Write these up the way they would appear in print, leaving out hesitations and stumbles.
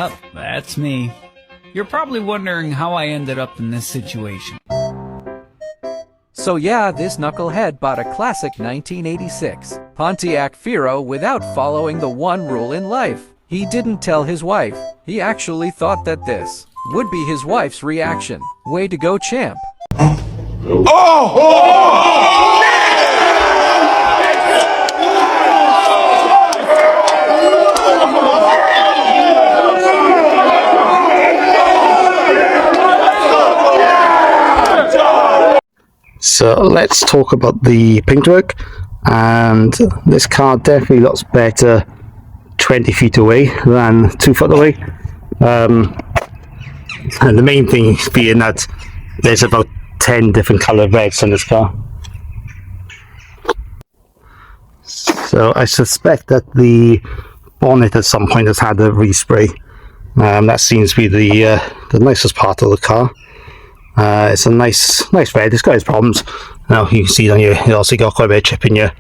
Yep, that's me. You're probably wondering how I ended up in this situation. So yeah, this knucklehead bought a classic 1986 Pontiac Fiero without following the one rule in life. He didn't tell his wife. He actually thought that this would be his wife's reaction. Way to go, champ. So let's talk about the paintwork, and this car definitely looks better 20 feet away than 2 foot away. And the main thing being that there's about 10 different coloured reds on this car. So I suspect that the bonnet at some point has had a respray. That seems to be the nicest part of the car. It's a nice red. It's got its problems. Now you can see it on here, it also got quite a bit of chip in here.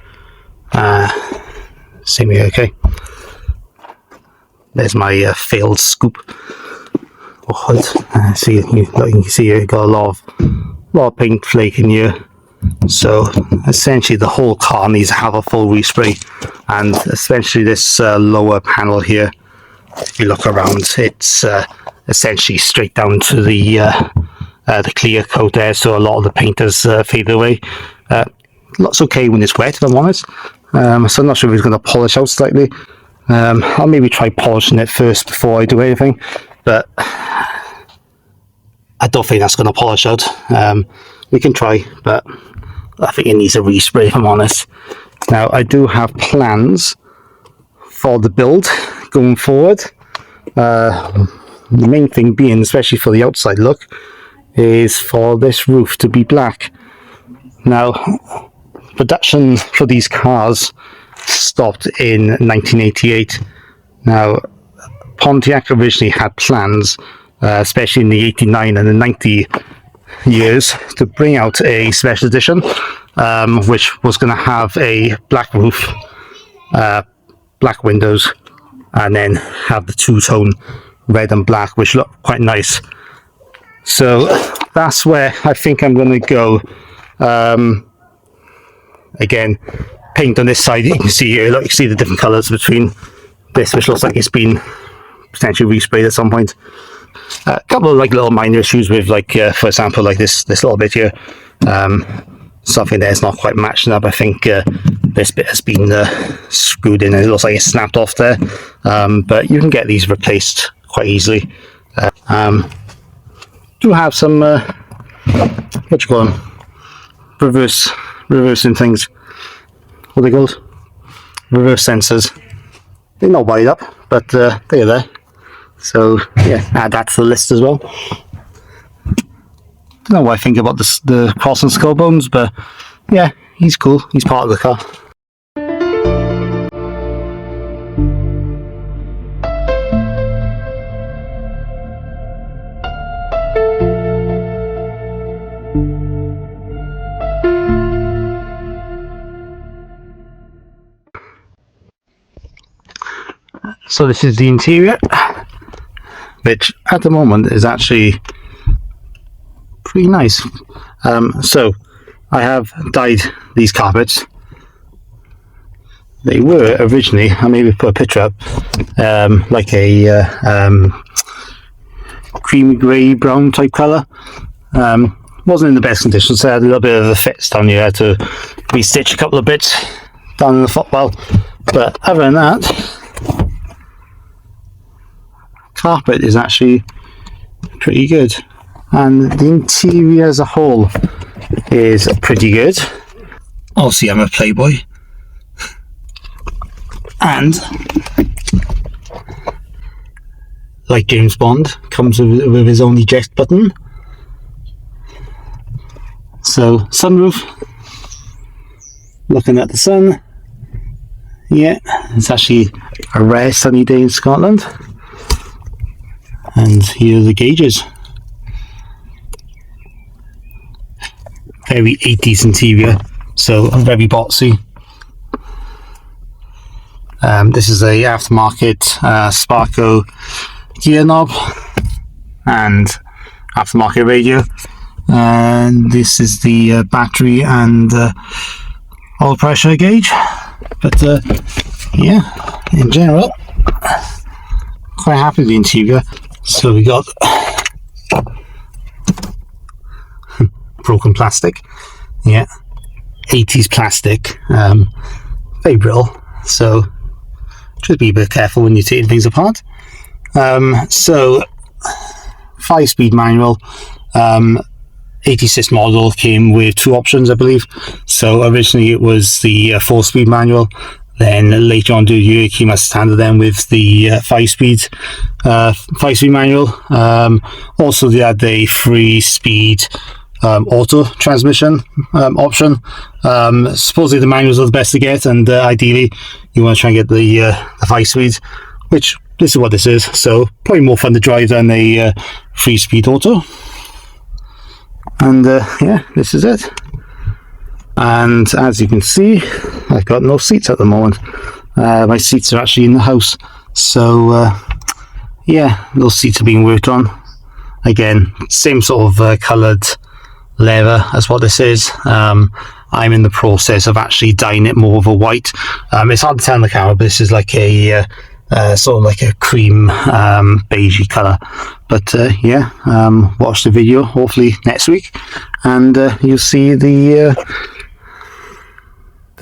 Same here, okay. There's my failed scoop. See, you can see here, got a lot of paint flake in here. So essentially the whole car needs to have a full respray, and especially this lower panel here, if you look around, it's essentially straight down to the clear coat there, so a lot of the paint has faded away. Looks okay when it's wet, if I'm honest. So I'm not sure if it's going to polish out slightly. I'll maybe try polishing it first before I do anything, but I don't think that's going to polish out. We can try, but I think it needs a respray, if I'm honest. Now I do have plans for the build going forward. The main thing being, especially for the outside look, is for this roof to be black. Now, production for these cars stopped in 1988. Now, Pontiac originally had plans, especially in the 89 and the 90 years, to bring out a special edition, which was going to have a black roof, black windows, and then have the two-tone red and black, which looked quite nice. So that's where I think I'm going to go. Again, paint on this side, you can see here, look, you see the different colours between this, which looks like it's been potentially resprayed at some point. A couple of like little minor issues with, like for example, like this little bit here. Something there's not quite matching up. I think this bit has been screwed in and it looks like it's snapped off there. But you can get these replaced quite easily. Do have some what do you call them, reversing things, what are they called, reverse sensors. They're not wired up, but they're there, so yeah, add that to the list as well. Don't know what I think about the cross and skull bones, but yeah, he's cool, he's part of the car. So this is the interior, which at the moment is actually pretty nice. So I have dyed these carpets. They were originally, I maybe put a picture up, like a creamy grey brown type colour. Wasn't in the best condition, so I had a little bit of a fits down here. I had to restitch a couple of bits down in the footwell, but other than that, carpet is actually pretty good, and the interior as a whole is pretty good. Obviously I'm a playboy, and like James Bond, comes with his own eject button. So sunroof, looking at the sun. Yeah, it's actually a rare sunny day in Scotland. And here are the gauges. Very 80s interior, so very boxy. This is a aftermarket Sparco gear knob and aftermarket radio, and this is the battery and oil pressure gauge. But yeah, in general, quite happy with the interior. So we got broken plastic, yeah, 80s plastic, very brittle, so just be a bit careful when you're taking things apart. So 5-speed manual, 86 model came with 2 options, I believe. So originally it was the 4-speed manual, then later on during the year it came as standard then with the 5-speed manual. Also they had a 3-speed auto transmission option. Supposedly the manuals are the best to get, and ideally you want to try and get the 5-speed, which this is what this is, so probably more fun to drive than a 3-speed auto. And yeah, this is it. And as you can see, I've got no seats at the moment. My seats are actually in the house, so yeah, those seats are being worked on. Again, same sort of coloured leather as what this is. I'm in the process of actually dyeing it more of a white. It's hard to tell on the camera, but this is like a sort of like a cream beigey colour. But yeah, watch the video hopefully next week, and you'll see the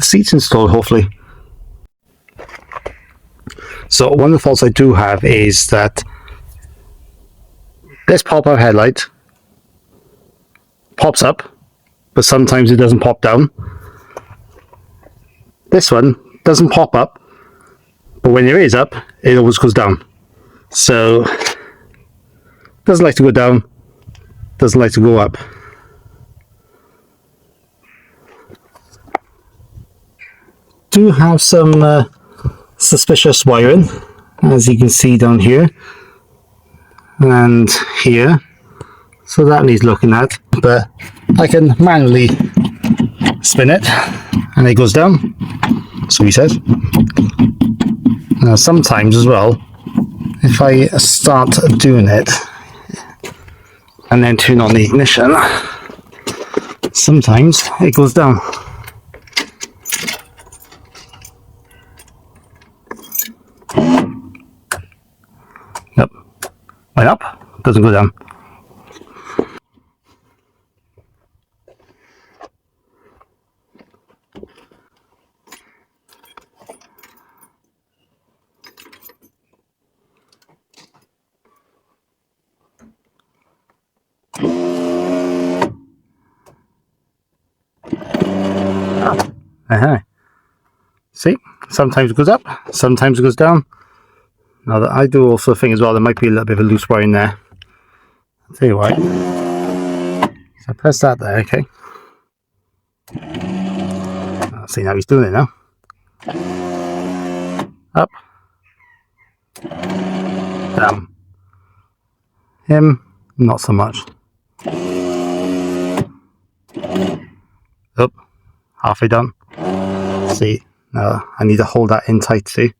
seats installed hopefully. So one of the faults I do have is that this pop-up headlight pops up, but sometimes it doesn't pop down. This one doesn't pop up, but when it is up, it always goes down. So doesn't like to go down, doesn't like to go up. Do have some suspicious wiring, as you can see down here and here, so that needs looking at, but I can manually spin it and it goes down, so he says. Now sometimes as well, if I start doing it and then turn on the ignition, sometimes it goes down. Yep, went up, doesn't go down. See, sometimes it goes up, sometimes it goes down. Now that I do also think as well there might be a little bit of a loose wire in there. I'll tell you why. So I press that there, okay. See, now he's doing it now. Up, down. Him, not so much. Up, halfway done. See, now I need to hold that in tight, see.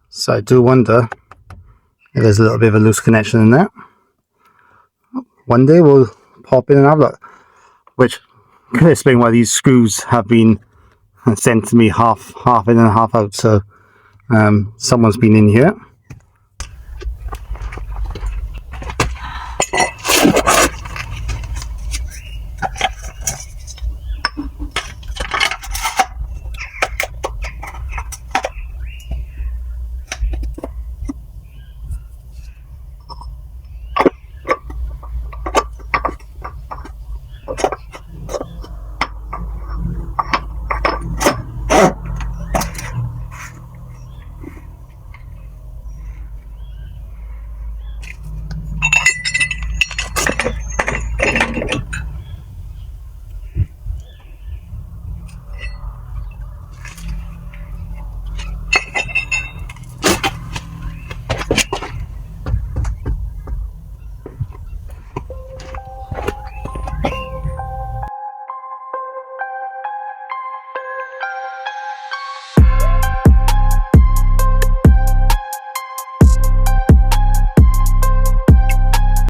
So I do wonder if there's a little bit of a loose connection in there. One day we'll pop in and have a look, which could explain why these screws have been sent to me half in and half out. So someone's been in here.